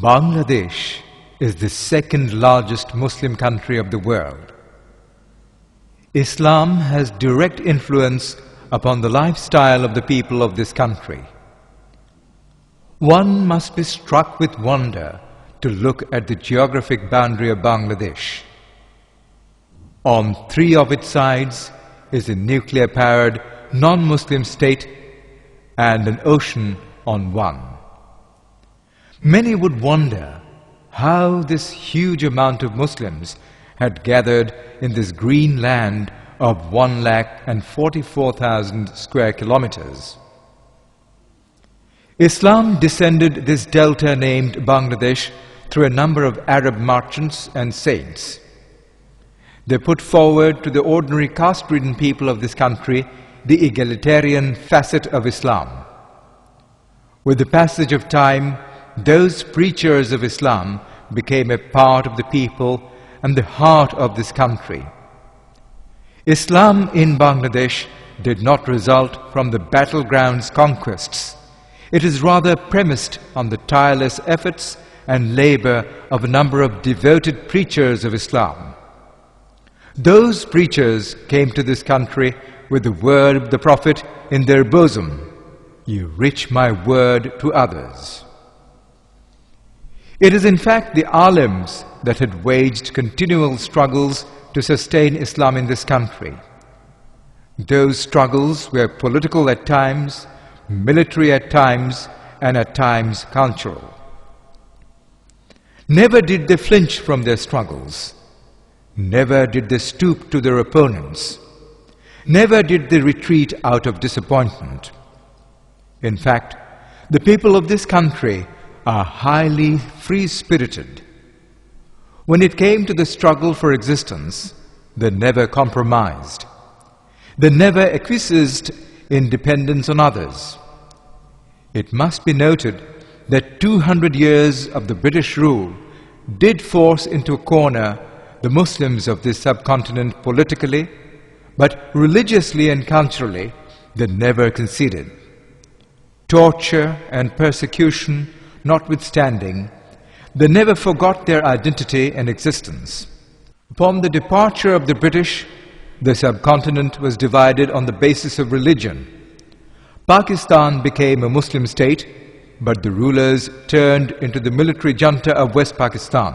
Bangladesh is the second largest Muslim country of the world. Islam has direct influence upon the lifestyle of the people of this country. One must be struck with wonder to look at the geographic boundary of Bangladesh. On 3 of its sides is a nuclear-powered non-Muslim state and an ocean on 1. Many would wonder how this huge amount of Muslims had gathered in this green land of 1,44,000 square kilometers. Islam descended this delta named Bangladesh through a number of Arab merchants and saints. They put forward to the ordinary caste-ridden people of this country the egalitarian facet of Islam. With the passage of time, those preachers of Islam became a part of the people and the heart of this country. Islam in Bangladesh did not result from the battleground's conquests. It is rather premised on the tireless efforts and labor of a number of devoted preachers of Islam. Those preachers came to this country with the word of the Prophet in their bosom, "You reach my word to others." It is in fact the alims that had waged continual struggles to sustain Islam in this country. Those struggles were political at times, military at times, and at times cultural. Never did they flinch from their struggles. Never did they stoop to their opponents. Never did they retreat out of disappointment. In fact, the people of this country are highly free-spirited. When it came to the struggle for existence, they never compromised. They never acquiesced in dependence on others. It must be noted that 200 years of the British rule did force into a corner the Muslims of this subcontinent politically, but religiously and culturally they never conceded. Torture and persecution notwithstanding, they never forgot their identity and existence. Upon the departure of the British, the subcontinent was divided on the basis of religion. Pakistan became a Muslim state, but the rulers turned into the military junta of West Pakistan.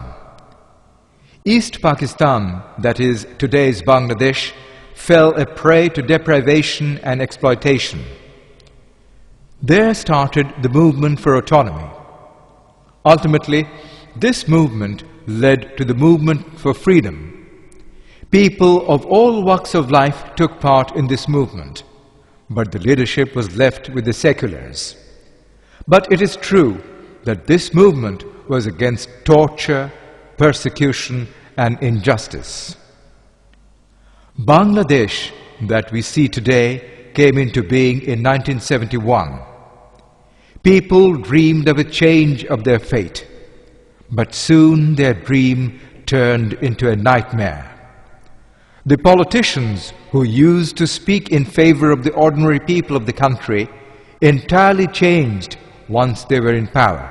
East Pakistan, that is today's Bangladesh, fell a prey to deprivation and exploitation. There started the movement for autonomy. Ultimately, this movement led to the movement for freedom. People of all walks of life took part in this movement, but the leadership was left with the seculars. But it is true that this movement was against torture, persecution, and injustice. Bangladesh, that we see today, came into being in 1971. People dreamed of a change of their fate, but soon their dream turned into a nightmare. The politicians who used to speak in favor of the ordinary people of the country entirely changed once they were in power.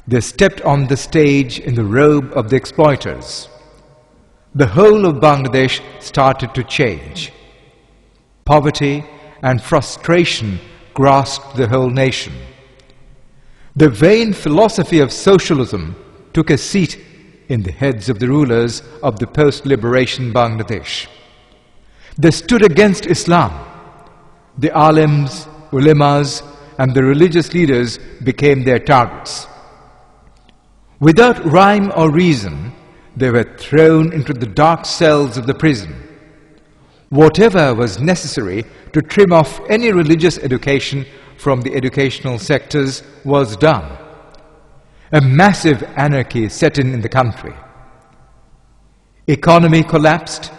They stepped on the stage in the robe of the exploiters. The whole of Bangladesh started to change. Poverty and frustration grasped the whole nation. The vain philosophy of socialism took a seat in the heads of the rulers of the post-liberation Bangladesh. They stood against Islam. The alims, ulemas, and the religious leaders became their targets. Without rhyme or reason, they were thrown into the dark cells of the prison. Whatever was necessary to trim off any religious education from the educational sectors was done. A massive anarchy set in the country. Economy collapsed.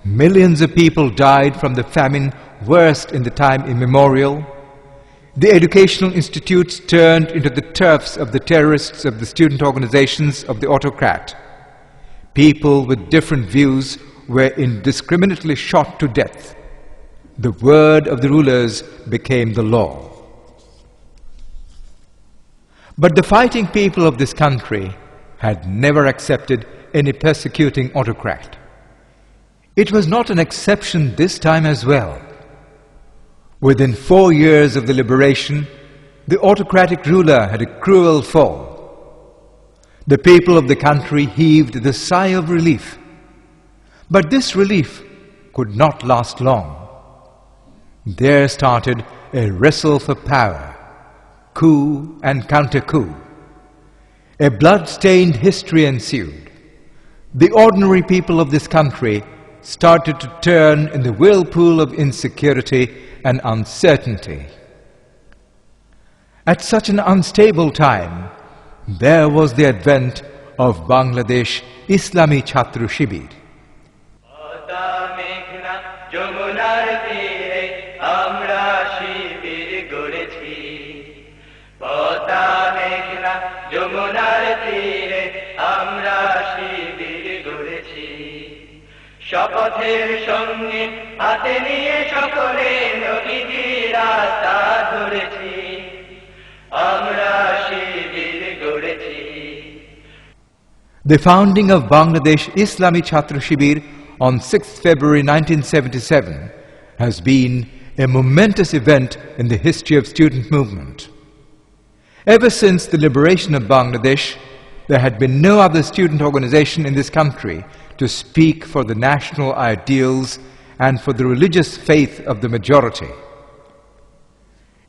Millions of people died from the famine worst in the time immemorial. The educational institutes turned into the turfs of the terrorists of the student organizations of the autocrat. People with different views were indiscriminately shot to death. The word of the rulers became the law. But the fighting people of this country had never accepted any persecuting autocrat. It was not an exception this time as well. Within 4 years of the liberation, the autocratic ruler had a cruel fall. The people of the country heaved the sigh of relief. But this relief could not last long. There started a wrestle for power, coup and counter-coup. A blood-stained history ensued. The ordinary people of this country started to turn in the whirlpool of insecurity and uncertainty. At such an unstable time, there was the advent of Bangladesh Islami chhatra shibir. শপথের সঙ্গে হাতে নিয়ে সকলে নবীজি রাস্তা ধরেছি আমরা শিবির গড়েছি The founding of Bangladesh Islami Chhatra Shibir on 6th February 1977 has been a momentous event in the history of student movement. Ever since the liberation of Bangladesh, there had been no other student organization in this country to speak for the national ideals and for the religious faith of the majority.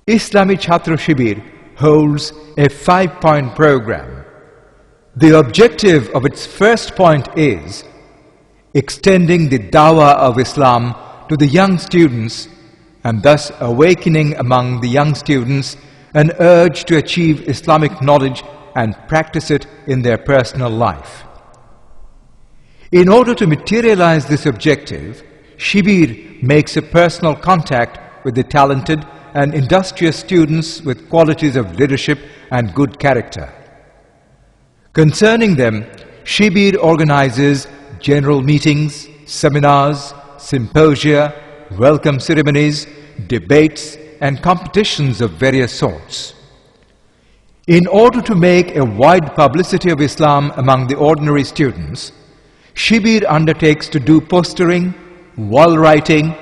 Islami Chhatra Shibir holds a 5-point program. The objective of its first point is extending the dawah of Islam to the young students and thus awakening among the young students an urge to achieve Islamic knowledge and practice it in their personal life. In order to materialize this objective, Shibir makes a personal contact with the talented and industrious students with qualities of leadership and good character. Concerning them, Shibir organizes general meetings, seminars, symposia, welcome ceremonies, debates, and competitions of various sorts. In order to make a wide publicity of Islam among the ordinary students, Shibir undertakes to do postering, wall writing,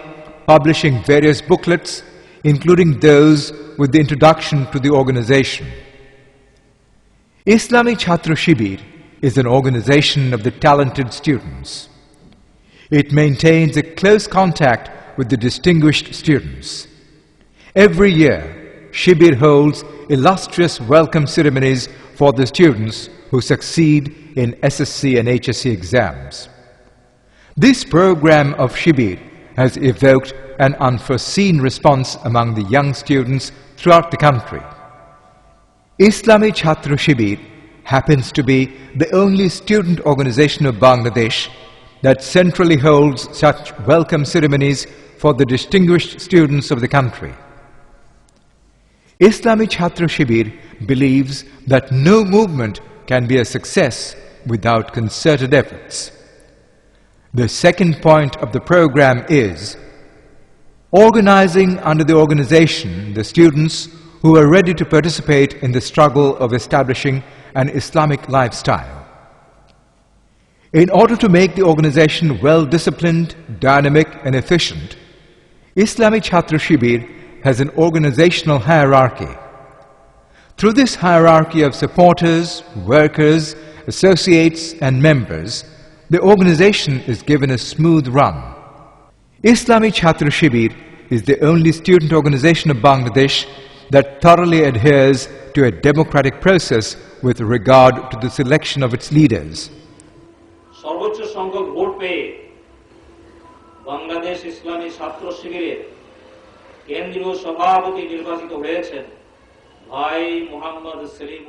publishing various booklets, including those with the introduction to the organization. Islami Chhatra Shibir is an organization of the talented students. It maintains a close contact with the distinguished students. Every year, Shibir holds illustrious welcome ceremonies for the students who succeed in SSC and HSC exams. This program of Shibir has evoked an unforeseen response among the young students throughout the country. Islami Chhatra Shibir happens to be the only student organization of Bangladesh that centrally holds such welcome ceremonies for the distinguished students of the country. Islami Chhatra Shibir believes that no movement can be a success without concerted efforts. The second point of the program is organizing under the organization the students who are ready to participate in the struggle of establishing an Islamic lifestyle. In order to make the organization well-disciplined, dynamic and efficient, Islami Chhatra Shibir has an organizational hierarchy. Through this hierarchy of supporters, workers, associates and members, the organization is given a smooth run. Islami Chhatra Shibir is the only student organization of Bangladesh that thoroughly adheres to a democratic process with regard to the selection of its leaders. সর্বোচ্চ সংখ্যক vote পেয়ে বাংলাদেশ ইসলামী ছাত্র শিবিরের কেন্দ্রীয় সভাপতি নির্বাচিত হয়েছেন ভাই মোহাম্মদ সেলিম।